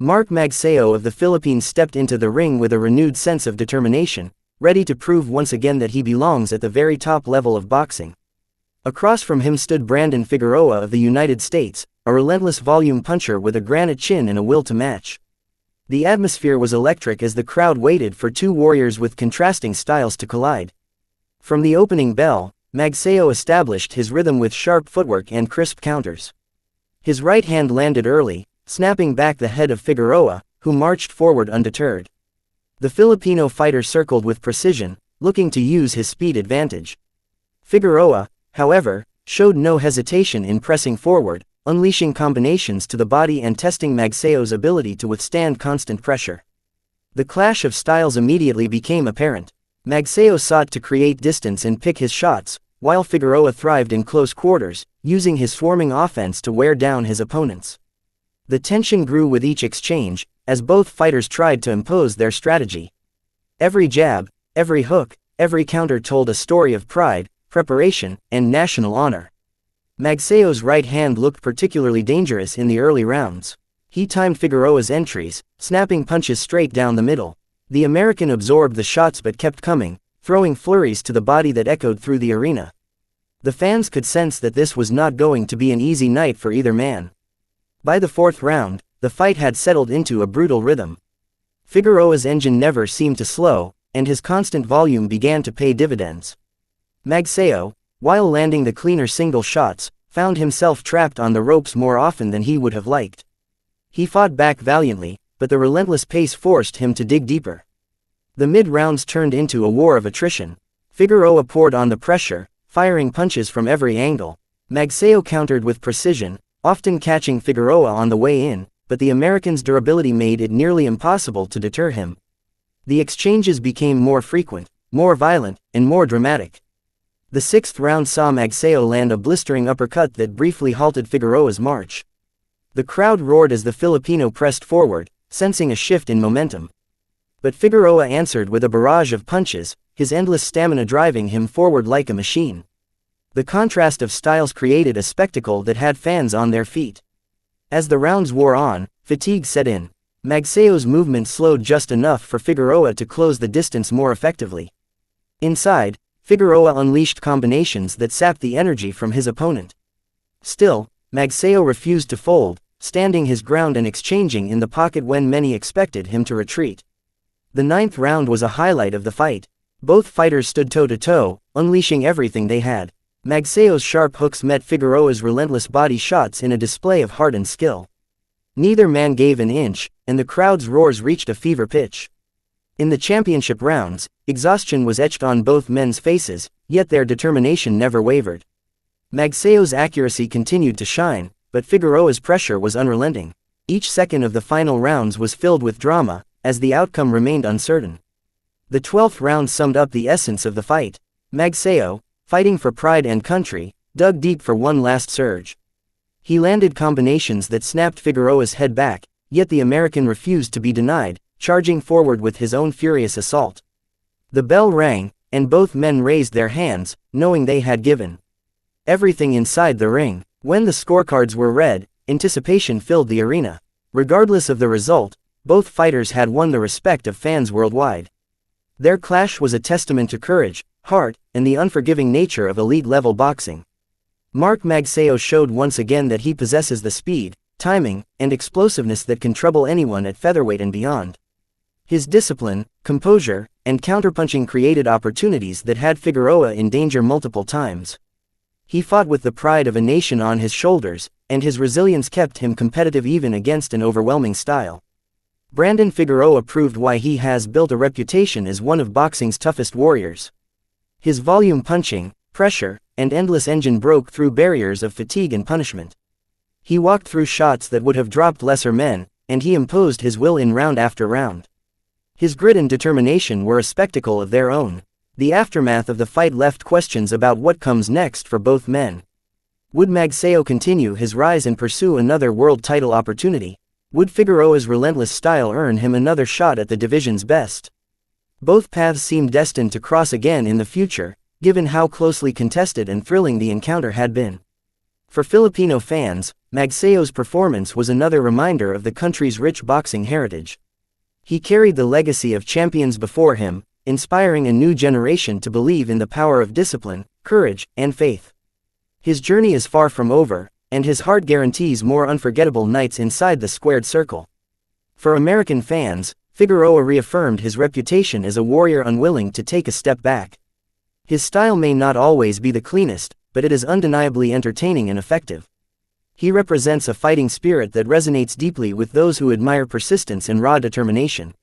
Mark Magsayo of the Philippines stepped into the ring with a renewed sense of determination, ready to prove once again that he belongs at the very top level of boxing. Across from him stood Brandon Figueroa of the United States, a relentless volume puncher with a granite chin and a will to match. The atmosphere was electric as the crowd waited for two warriors with contrasting styles to collide. From the opening bell, Magsayo established his rhythm with sharp footwork and crisp counters. His right hand landed early, snapping back the head of Figueroa, who marched forward undeterred. The Filipino fighter circled with precision, looking to use his speed advantage. Figueroa, however, showed no hesitation in pressing forward, unleashing combinations to the body and testing Magsayo's ability to withstand constant pressure. The clash of styles immediately became apparent. Magsayo sought to create distance and pick his shots, while Figueroa thrived in close quarters, using his swarming offense to wear down his opponents. The tension grew with each exchange, as both fighters tried to impose their strategy. Every jab, every hook, every counter told a story of pride, preparation, and national honor. Magsayo's right hand looked particularly dangerous in the early rounds. He timed Figueroa's entries, snapping punches straight down the middle. The American absorbed the shots but kept coming, throwing flurries to the body that echoed through the arena. The fans could sense that this was not going to be an easy night for either man. By the fourth round, the fight had settled into a brutal rhythm. Figueroa's engine never seemed to slow, and his constant volume began to pay dividends. Magsayo, while landing the cleaner single shots, found himself trapped on the ropes more often than he would have liked. He fought back valiantly, but the relentless pace forced him to dig deeper. The mid-rounds turned into a war of attrition. Figueroa poured on the pressure, firing punches from every angle. Magsayo countered with precision, often catching Figueroa on the way in, but the American's durability made it nearly impossible to deter him. The exchanges became more frequent, more violent, and more dramatic. The sixth round saw Magsayo land a blistering uppercut that briefly halted Figueroa's march. The crowd roared as the Filipino pressed forward, sensing a shift in momentum. But Figueroa answered with a barrage of punches, his endless stamina driving him forward like a machine. The contrast of styles created a spectacle that had fans on their feet. As the rounds wore on, fatigue set in. Magsayo's movement slowed just enough for Figueroa to close the distance more effectively. Inside, Figueroa unleashed combinations that sapped the energy from his opponent. Still, Magsayo refused to fold, standing his ground and exchanging in the pocket when many expected him to retreat. The ninth round was a highlight of the fight. Both fighters stood toe-to-toe, unleashing everything they had. Magsayo's sharp hooks met Figueroa's relentless body shots in a display of heart and skill. Neither man gave an inch, and the crowd's roars reached a fever pitch. In the championship rounds, exhaustion was etched on both men's faces, yet their determination never wavered. Magsayo's accuracy continued to shine, but Figueroa's pressure was unrelenting. Each second of the final rounds was filled with drama, as the outcome remained uncertain. The 12th round summed up the essence of the fight. Magsayo, fighting for pride and country, dug deep for one last surge. He landed combinations that snapped Figueroa's head back, yet the American refused to be denied, charging forward with his own furious assault. The bell rang, and both men raised their hands, knowing they had given everything inside the ring. When the scorecards were read, anticipation filled the arena. Regardless of the result, both fighters had won the respect of fans worldwide. Their clash was a testament to courage, heart, and the unforgiving nature of elite-level boxing. Mark Magsayo showed once again that he possesses the speed, timing, and explosiveness that can trouble anyone at featherweight and beyond. His discipline, composure, and counterpunching created opportunities that had Figueroa in danger multiple times. He fought with the pride of a nation on his shoulders, and his resilience kept him competitive even against an overwhelming style. Brandon Figueroa proved why he has built a reputation as one of boxing's toughest warriors. His volume punching, pressure, and endless engine broke through barriers of fatigue and punishment. He walked through shots that would have dropped lesser men, and he imposed his will in round after round. His grit and determination were a spectacle of their own. The aftermath of the fight left questions about what comes next for both men. Would Magsayo continue his rise and pursue another world title opportunity? Would Figueroa's relentless style earn him another shot at the division's best? Both paths seemed destined to cross again in the future, given how closely contested and thrilling the encounter had been. For Filipino fans, Magsayo's performance was another reminder of the country's rich boxing heritage. He carried the legacy of champions before him, inspiring a new generation to believe in the power of discipline, courage, and faith. His journey is far from over, and his heart guarantees more unforgettable nights inside the squared circle. For American fans, Figueroa reaffirmed his reputation as a warrior unwilling to take a step back. His style may not always be the cleanest, but it is undeniably entertaining and effective. He represents a fighting spirit that resonates deeply with those who admire persistence and raw determination.